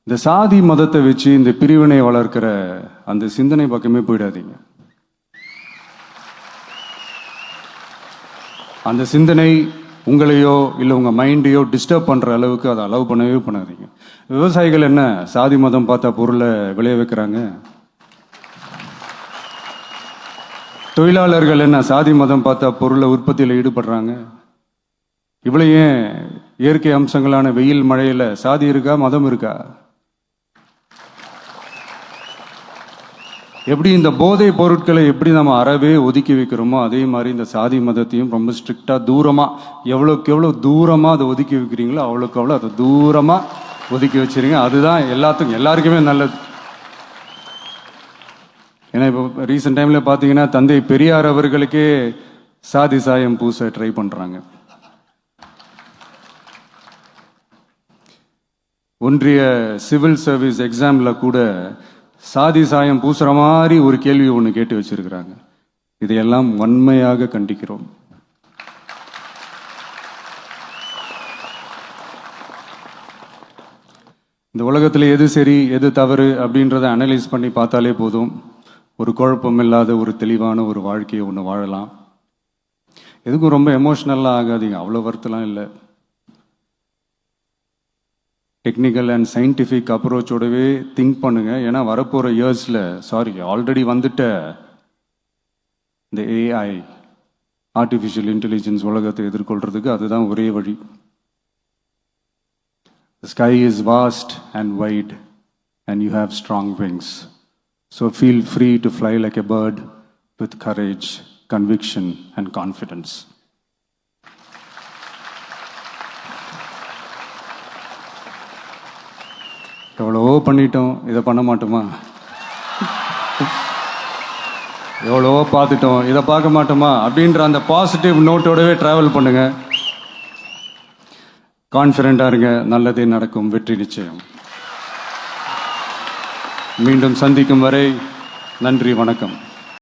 இந்த சாதி மதத்தை வச்சு இந்த பிரிவினை வளர்க்கிற அந்த சிந்தனை பக்கமே போயிடாதீங்க. அந்த சிந்தனை உங்களையோ இல்லை உங்கள் மைண்டையோ டிஸ்டர்ப் பண்ணுற அளவுக்கு அதை அலோவ் பண்ணவே பண்ணாதீங்க. விவசாயிகள் என்ன சாதி மதம் பார்த்தா பொருளை விளைய வைக்கிறாங்க? தொழிலாளர்கள் என்ன சாதி மதம் பார்த்தா பொருளை உற்பத்தியில் ஈடுபடுறாங்க? இவ்வளோ ஏன் இயற்கை அம்சங்களான வெயில் மழையில் சாதி இருக்கா, மதம் இருக்கா? எப்படி இந்த போதை பொருட்களை எப்படி நம்ம அறவே ஒதுக்கி வைக்கிறோமோ அதே மாதிரி இந்த சாதி மதத்தையும் ரொம்ப ஸ்ட்ரிக்டா தூரமா, எவ்வளோக்கு எவ்வளோ தூரமா அதை ஒதுக்கி வைக்கிறீங்களோ அவ்வளோக்கு அவ்வளோ அதை தூரமா ஒதுக்கி வச்சிருங்க. அதுதான் எல்லாருக்குமே நல்லது. ஏன்னா இப்போ ரீசெண்ட் டைம்ல பார்த்தீங்கன்னா தந்தை பெரியார் அவர்களுக்கே சாதி சாயம் பூச ட்ரை பண்றாங்க. ஒன்றிய சிவில் சர்வீஸ் எக்ஸாம்ல கூட சாதி சாயம் பூசுற மாதிரி ஒரு கேள்வி ஒன்று கேட்டு வச்சிருக்கிறாங்க. இதையெல்லாம் வன்மையாக கண்டிக்கிறோம். இந்த உலகத்தில் எது சரி எது தவறு அப்படின்றத அனலைஸ் பண்ணி பார்த்தாலே போதும். ஒரு குழப்பம் இல்லாத ஒரு தெளிவான ஒரு வாழ்க்கையை ஒன்று வாழலாம். எதுக்கும் ரொம்ப எமோஷ்னலாக ஆகாதீங்க, அவ்வளோ வருத்தலாம் இல்லை. டெக்னிக்கல் அண்ட் சயின்டிஃபிக் அப்ரோச்சோடவே திங்க் பண்ணுங்க. ஏன்னா வரப்போகிற இயர்ஸில் ஆல்ரெடி வந்துட்ட இந்த ஏஐ ஆர்டிஃபிஷியல் இன்டெலிஜென்ஸ் உலகத்தை எதிர்கொள்றதுக்கு அதுதான் ஒரே வழி. The sky is vast and wide and you have strong wings. So feel free to fly like a bird with courage, conviction and confidence. எவ்வளவோ பண்ணிட்டோம், இதை பண்ண மாட்டோமா? எவ்வளவோ பார்த்துட்டோம், இதை பார்க்க மாட்டோமா அப்படின்ற அந்த பாசிட்டிவ் நோட்டோடவே டிராவல் பண்ணுங்க. கான்ஃபிடென்ட்டாக இருங்க, நல்லதே நடக்கும், வெற்றி நிச்சயம். மீண்டும் சந்திக்கும் வரை நன்றி, வணக்கம்.